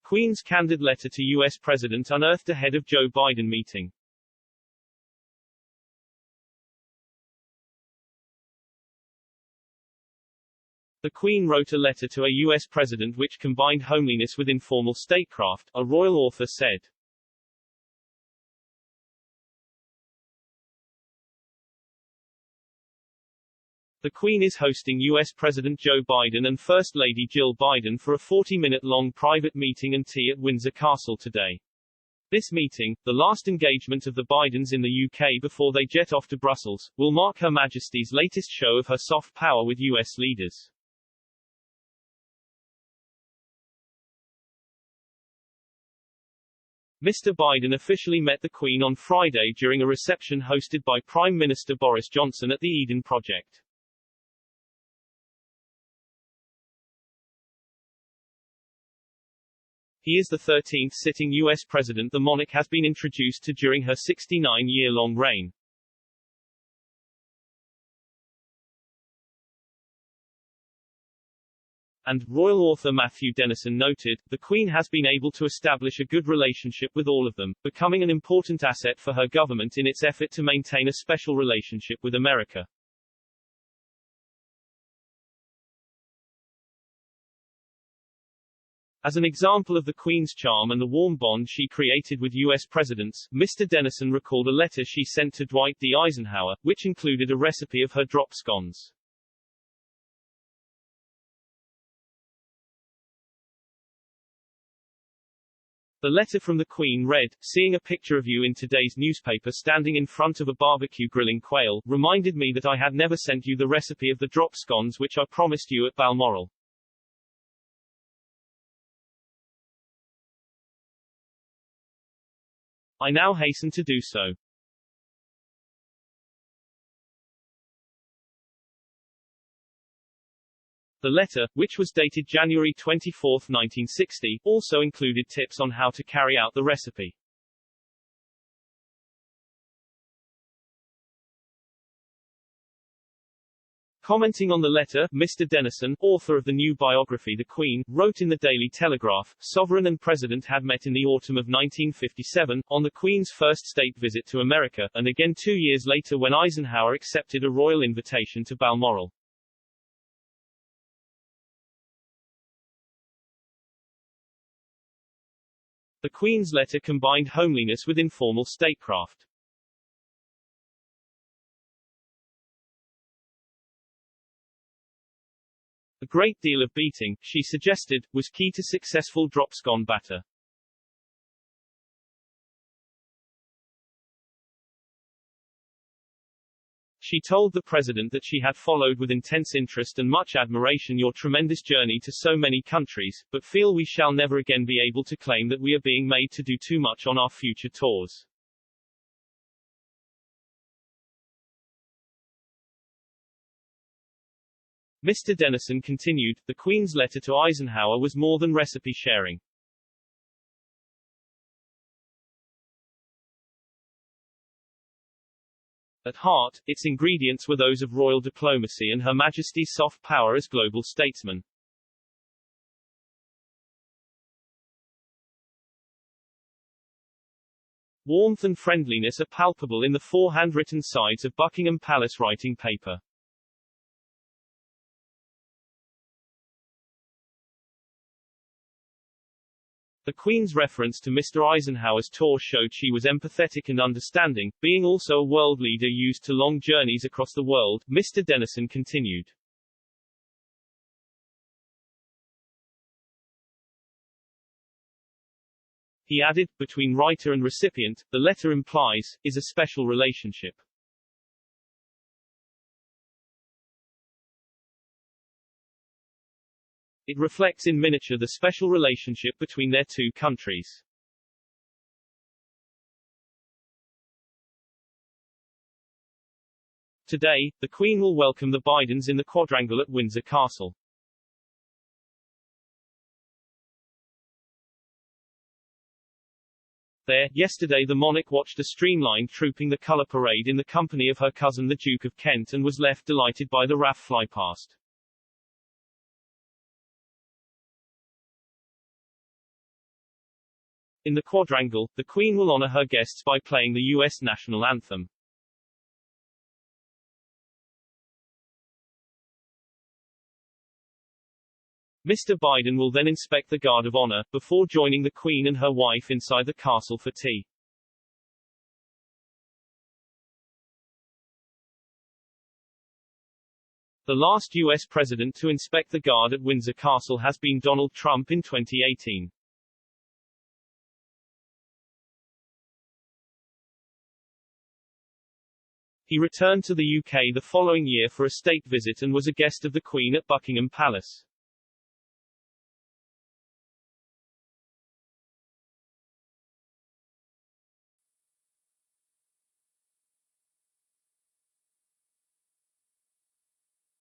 Queen's candid letter to U.S. President unearthed ahead of Joe Biden meeting. The Queen wrote a letter to a U.S. president which combined homeliness with informal statecraft, a royal author said. The Queen is hosting U.S. President Joe Biden and First Lady Jill Biden for a 40-minute-long private meeting and tea at Windsor Castle today. This meeting, the last engagement of the Bidens in the UK before they jet off to Brussels, will mark Her Majesty's latest show of her soft power with U.S. leaders. Mr. Biden officially met the Queen on Friday during a reception hosted by Prime Minister Boris Johnson at the Eden Project. He is the 13th sitting U.S. president the monarch has been introduced to during her 69-year-long reign. And, royal author Matthew Dennison noted, the Queen has been able to establish a good relationship with all of them, becoming an important asset for her government in its effort to maintain a special relationship with America. As an example of the Queen's charm and the warm bond she created with U.S. presidents, Mr. Dennison recalled a letter she sent to Dwight D. Eisenhower, which included a recipe of her drop scones. The letter from the Queen read, "Seeing a picture of you in today's newspaper standing in front of a barbecue grilling quail, reminded me that I had never sent you the recipe of the drop scones which I promised you at Balmoral. I now hasten to do so." The letter, which was dated January 24, 1960, also included tips on how to carry out the recipe. Commenting on the letter, Mr. Dennison, author of the new biography The Queen, wrote in the Daily Telegraph, "Sovereign and President had met in the autumn of 1957, on the Queen's first state visit to America, and again 2 years later when Eisenhower accepted a royal invitation to Balmoral. The Queen's letter combined homeliness with informal statecraft. A great deal of beating, she suggested, was key to successful drop scone batter. She told the president that she had followed with intense interest and much admiration your tremendous journey to so many countries, but feel we shall never again be able to claim that we are being made to do too much on our future tours. Mr. Dennison continued, the Queen's letter to Eisenhower was more than recipe sharing. At heart, its ingredients were those of royal diplomacy and Her Majesty's soft power as global statesman. Warmth and friendliness are palpable in the 4 handwritten sides of Buckingham Palace writing paper. The Queen's reference to Mr. Eisenhower's tour showed she was empathetic and understanding, being also a world leader used to long journeys across the world, Mr. Dennison continued. He added, between writer and recipient, the letter implies, is a special relationship. It reflects in miniature the special relationship between their two countries. Today, the Queen will welcome the Bidens in the quadrangle at Windsor Castle. There, yesterday the monarch watched a streamlined trooping the colour parade in the company of her cousin the Duke of Kent and was left delighted by the RAF flypast. In the quadrangle, the Queen will honor her guests by playing the U.S. national anthem. Mr. Biden will then inspect the guard of honor, before joining the Queen and her wife inside the castle for tea. The last U.S. president to inspect the guard at Windsor Castle has been Donald Trump in 2018. He returned to the UK the following year for a state visit and was a guest of the Queen at Buckingham Palace.